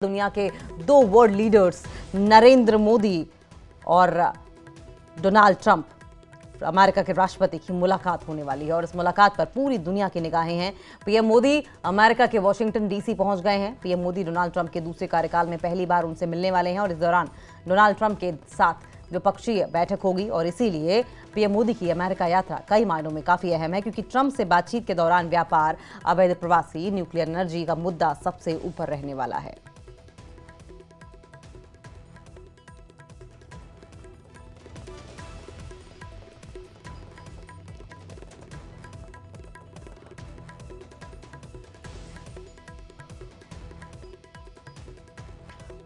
दुनिया के दो वर्ल्ड लीडर्स नरेंद्र मोदी और डोनाल्ड ट्रंप अमेरिका के राष्ट्रपति की मुलाकात होने वाली है और इस मुलाकात पर पूरी दुनिया की निगाहें हैं। पीएम मोदी अमेरिका के वॉशिंगटन डीसी पहुंच गए हैं। पीएम मोदी डोनाल्ड ट्रंप के दूसरे कार्यकाल में पहली बार उनसे मिलने वाले हैं और इस दौरान डोनाल्ड ट्रंप के साथ द्विपक्षीय बैठक होगी और इसीलिए पीएम मोदी की अमेरिका यात्रा कई मायनों में काफी अहम है, क्योंकि ट्रंप से बातचीत के दौरान व्यापार, अवैध प्रवासी, न्यूक्लियर एनर्जी का मुद्दा सबसे ऊपर रहने वाला है।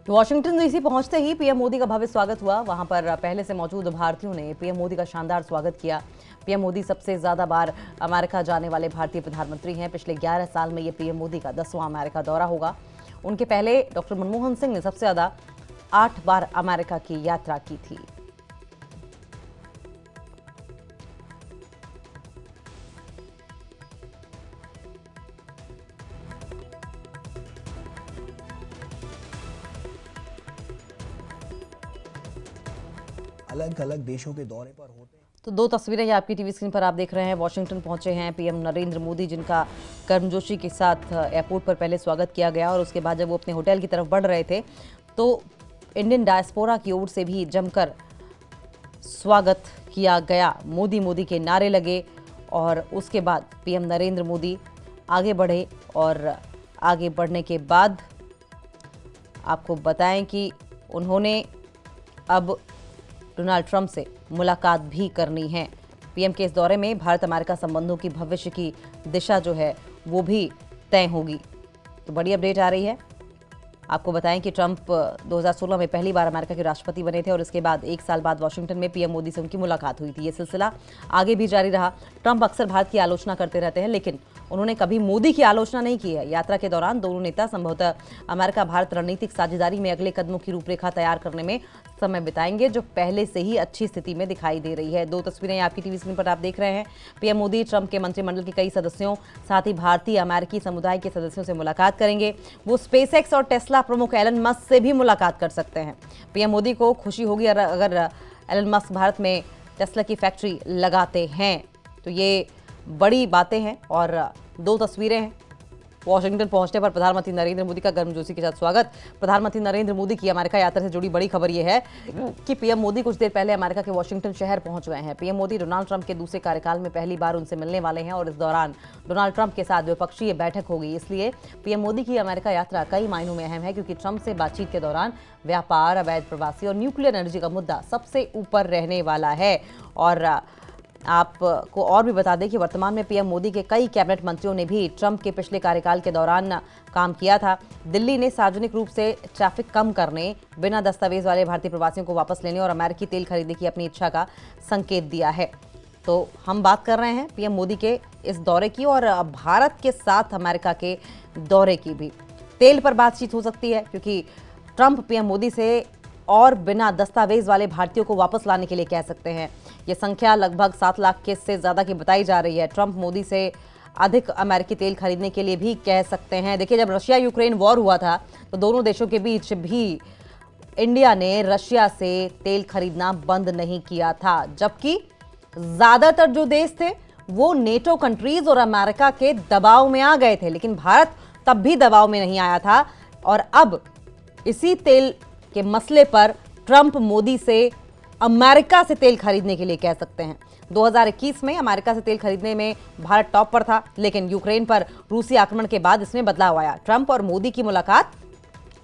वॉशिंगटन डीसी पहुंचते ही पीएम मोदी का भव्य स्वागत हुआ। वहां पर पहले से मौजूद भारतीयों ने पीएम मोदी का शानदार स्वागत किया। पीएम मोदी सबसे ज्यादा बार अमेरिका जाने वाले भारतीय प्रधानमंत्री हैं। पिछले 11 साल में ये पीएम मोदी का 10वां अमेरिका दौरा होगा। उनके पहले डॉक्टर मनमोहन सिंह ने सबसे ज्यादा 8 बार अमेरिका की यात्रा की थी। अलग अलग देशों के दौरे पर होते हैं। तो दो तस्वीरें ये आपकी टीवी स्क्रीन पर आप देख रहे हैं। वॉशिंगटन पहुंचे हैं पीएम नरेंद्र मोदी, जिनका गर्मजोशी के साथ एयरपोर्ट पर पहले स्वागत किया गया और उसके बाद जब वो अपने होटल की तरफ बढ़ रहे थे तो इंडियन डायस्पोरा की ओर से भी जमकर स्वागत किया गया। मोदी मोदी के नारे लगे और उसके बाद पीएम नरेंद्र मोदी आगे बढ़े और आगे बढ़ने के बाद आपको बताएं कि उन्होंने अब डोनाल्ड ट्रंप से मुलाकात भी करनी है। पीएम के इस दौरे में भारत अमेरिका संबंधों की भविष्य की दिशा जो है वो भी तय होगी। तो बड़ी अपडेट आ रही है। आपको बताएं कि ट्रंप 2016 में पहली बार अमेरिका के राष्ट्रपति बने थे और इसके बाद 1 साल बाद वॉशिंगटन में पीएम मोदी से उनकी मुलाकात हुई थी। ये सिलसिला आगे भी जारी रहा। ट्रंप अक्सर भारत की आलोचना करते रहते हैं, लेकिन उन्होंने कभी मोदी की आलोचना नहीं की है। यात्रा के दौरान दोनों नेता संभवतः अमेरिका भारत रणनीतिक साझेदारी में अगले कदमों की रूपरेखा तैयार करने में समय बिताएंगे, जो पहले से ही अच्छी स्थिति में दिखाई दे रही है। दो तस्वीरें आपकी टीवी स्क्रीन पर आप देख रहे हैं। पीएम मोदी ट्रंप के मंत्रिमंडल के कई सदस्यों, साथ ही भारतीय अमेरिकी समुदाय के सदस्यों से मुलाकात करेंगे। वो स्पेसएक्स और टेस्ला प्रमुख एलन मस्क से भी मुलाकात कर सकते हैं। पीएम मोदी को खुशी होगी अगर एलन मस्क भारत में टेस्ला की फैक्ट्री लगाते हैं। तो ये बड़ी बातें हैं और दो तस्वीरें हैं। वॉशिंगटन पहुंचने पर प्रधानमंत्री नरेंद्र मोदी का गर्मजोशी के साथ स्वागत। प्रधानमंत्री नरेंद्र मोदी की अमेरिका यात्रा से जुड़ी बड़ी खबर यह है कि पीएम मोदी कुछ देर पहले अमेरिका के वॉशिंगटन शहर पहुंच गए हैं। पीएम मोदी डोनाल्ड ट्रंप के दूसरे कार्यकाल में पहली बार उनसे मिलने वाले हैं और इस दौरान डोनाल्ड ट्रंप के साथ द्विपक्षीय बैठक होगी। इसलिए पीएम मोदी की अमेरिका यात्रा कई मायनों में अहम है, क्योंकि ट्रंप से बातचीत के दौरान व्यापार, अवैध प्रवासी और न्यूक्लियर एनर्जी का मुद्दा सबसे ऊपर रहने वाला है। और आपको और भी बता दें कि वर्तमान में पीएम मोदी के कई कैबिनेट मंत्रियों ने भी ट्रंप के पिछले कार्यकाल के दौरान काम किया था। दिल्ली ने सार्वजनिक रूप से ट्रैफिक कम करने, बिना दस्तावेज वाले भारतीय प्रवासियों को वापस लेने और अमेरिकी तेल खरीदने की अपनी इच्छा का संकेत दिया है। तो हम बात कर रहे हैं पीएम मोदी के इस दौरे की और भारत के साथ अमेरिका के दौरे की भी। तेल पर बातचीत हो सकती है, क्योंकि ट्रंप पीएम मोदी से और बिना दस्तावेज वाले भारतीयों को वापस लाने के लिए कह सकते हैं। ये संख्या लगभग 7 लाख के से ज्यादा की बताई जा रही है। ट्रंप मोदी से अधिक अमेरिकी तेल खरीदने के लिए भी कह सकते हैं। देखिए, जब रशिया यूक्रेन वॉर हुआ था तो दोनों देशों के बीच भी इंडिया ने रशिया से तेल खरीदना बंद नहीं किया था, जबकि ज्यादातर जो देश थे वो नेटो कंट्रीज और अमेरिका के दबाव में आ गए थे, लेकिन भारत तब भी दबाव में नहीं आया था। और अब इसी तेल के मसले पर ट्रंप मोदी से अमेरिका से तेल खरीदने के लिए कह सकते हैं। 2021 में अमेरिका से तेल खरीदने में भारत टॉप पर था, लेकिन यूक्रेन पर रूसी आक्रमण के बाद इसमें बदलाव आया। ट्रंप और मोदी की मुलाकात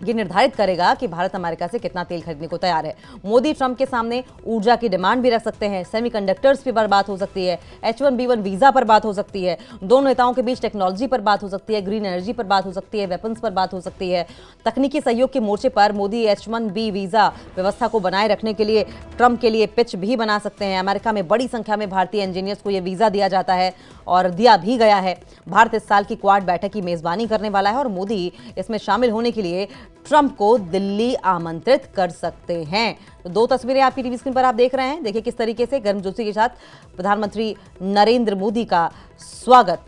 ये निर्धारित करेगा कि भारत अमेरिका से कितना तेल खरीदने को तैयार है। मोदी ट्रंप के सामने ऊर्जा की डिमांड भी रख सकते हैं, सेमीकंडक्टर्स पर बात हो सकती है, H1B1 वीजा पर बात हो सकती है, दोनों नेताओं के बीच टेक्नोलॉजी पर बात हो सकती है, ग्रीन एनर्जी पर बात हो सकती है, वेपन्स पर बात हो सकती है। तकनीकी सहयोग के मोर्चे पर मोदी H1B वीजा व्यवस्था को बनाए रखने के लिए ट्रंप के लिए पिच भी बना सकते हैं। अमेरिका में बड़ी संख्या में भारतीय इंजीनियर्स को यह वीजा दिया जाता है और दिया भी गया है। भारत इस साल की क्वाड बैठक की मेजबानी करने वाला है और मोदी इसमें शामिल होने के लिए ट्रंप को दिल्ली आमंत्रित कर सकते हैं। तो दो तस्वीरें आपकी टीवी स्क्रीन पर आप देख रहे हैं। देखिए किस तरीके से गर्मजोशी के साथ प्रधानमंत्री नरेंद्र मोदी का स्वागत